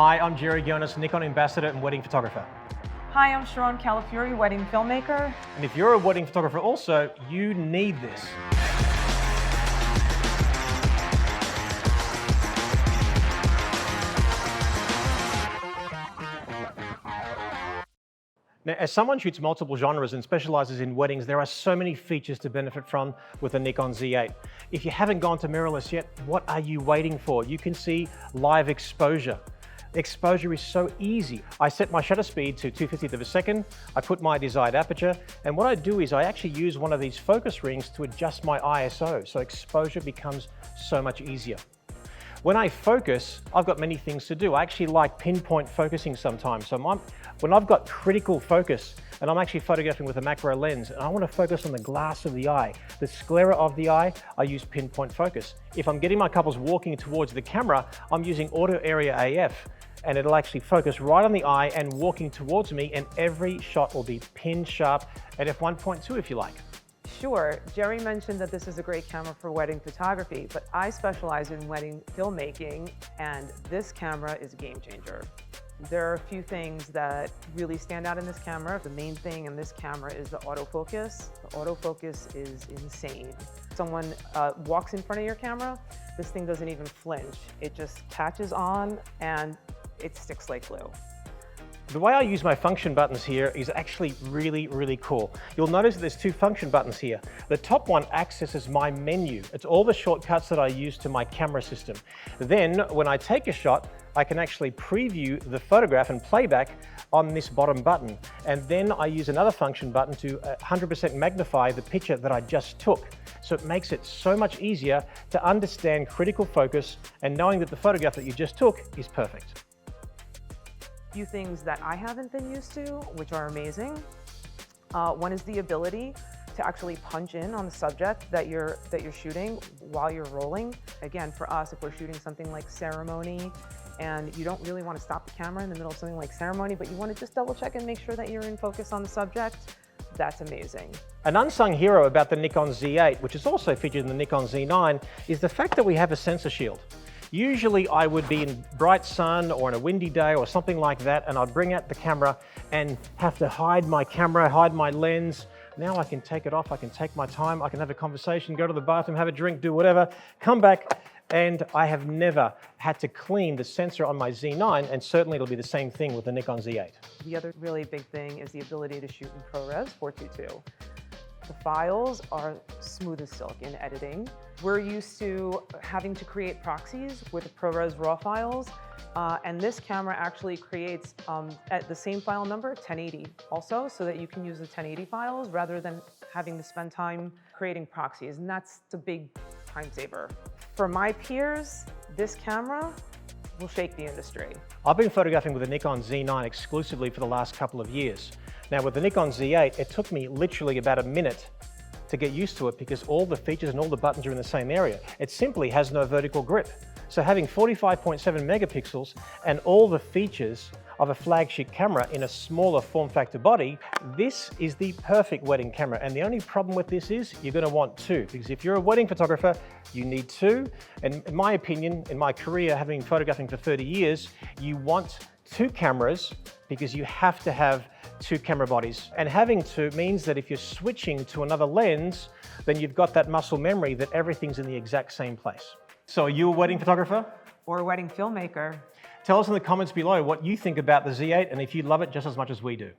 Hi, I'm Jerry Ghionis, Nikon Ambassador and wedding photographer. Hi, I'm Sharrone Calafiore, wedding filmmaker. And if you're a wedding photographer also, you need this. Now, as someone shoots multiple genres and specializes in weddings, there are so many features to benefit from with the Nikon Z8. If you haven't gone to mirrorless yet, what are you waiting for? You can see live exposure. Exposure is so easy. I set my shutter speed to 2/50th of a second, I put my desired aperture, and what I do is I actually use one of these focus rings to adjust my ISO, so exposure becomes so much easier. When I focus, I've got many things to do. I actually like pinpoint focusing sometimes. So when I've got critical focus and I'm actually photographing with a macro lens and I want to focus on the glass of the eye, the sclera of the eye, I use pinpoint focus. If I'm getting my couples walking towards the camera, I'm using auto area AF and it'll actually focus right on the eye and walking towards me, and every shot will be pin sharp at f1.2 if you like. Sure, Jerry mentioned that this is a great camera for wedding photography, but I specialize in wedding filmmaking, and this camera is a game changer. There are a few things that really stand out in this camera. The main thing in this camera is the autofocus. The autofocus is insane. Someone walks in front of your camera, this thing doesn't even flinch. It just catches on and it sticks like glue. The way I use my function buttons here is actually really cool. You'll notice that there's two function buttons here. The top one accesses my menu. It's all the shortcuts that I use to my camera system. Then when I take a shot, I can actually preview the photograph and playback on this bottom button. And then I use another function button to 100% magnify the picture that I just took. So it makes it so much easier to understand critical focus and knowing that the photograph that you just took is perfect. Few things that I haven't been used to, which are amazing. One is the ability to actually punch in on the subject that you're shooting while you're rolling. Again, for us, if we're shooting something like ceremony and you don't really want to stop the camera in the middle of something like ceremony, but you want to just double check and make sure that you're in focus on the subject, that's amazing. An unsung hero about the Nikon Z8, which is also featured in the Nikon Z9, is the fact that we have a sensor shield. Usually I would be in bright sun or on a windy day or something like that, and I'd bring out the camera and have to hide my camera, hide my lens. Now I can take it off, I can take my time, I can have a conversation, go to the bathroom, have a drink, do whatever, come back, and I have never had to clean the sensor on my Z9, and certainly it'll be the same thing with the Nikon Z8. The other really big thing is the ability to shoot in ProRes 422. The files are smooth as silk in editing. We're used to having to create proxies with ProRes RAW files, and this camera actually creates at the same file number, 1080 also, so that you can use the 1080 files rather than having to spend time creating proxies, and that's the big time saver. For my peers, this camera will shake the industry. I've been photographing with the Nikon Z9 exclusively for the last couple of years. Now with the Nikon Z8, it took me literally about a minute to get used to it because all the features and all the buttons are in the same area. It simply has no vertical grip. So having 45.7 megapixels and all the features of a flagship camera in a smaller form factor body, this is the perfect wedding camera. And the only problem with this is you're going to want two, because if you're a wedding photographer, you need two. And in my opinion, in my career, having been photographing for 30 years, you want two cameras because you have to have two camera bodies. And having two means that if you're switching to another lens, then you've got that muscle memory that everything's in the exact same place. So are you a wedding photographer? Or a wedding filmmaker? Tell us in the comments below what you think about the Z8 and if you love it just as much as we do.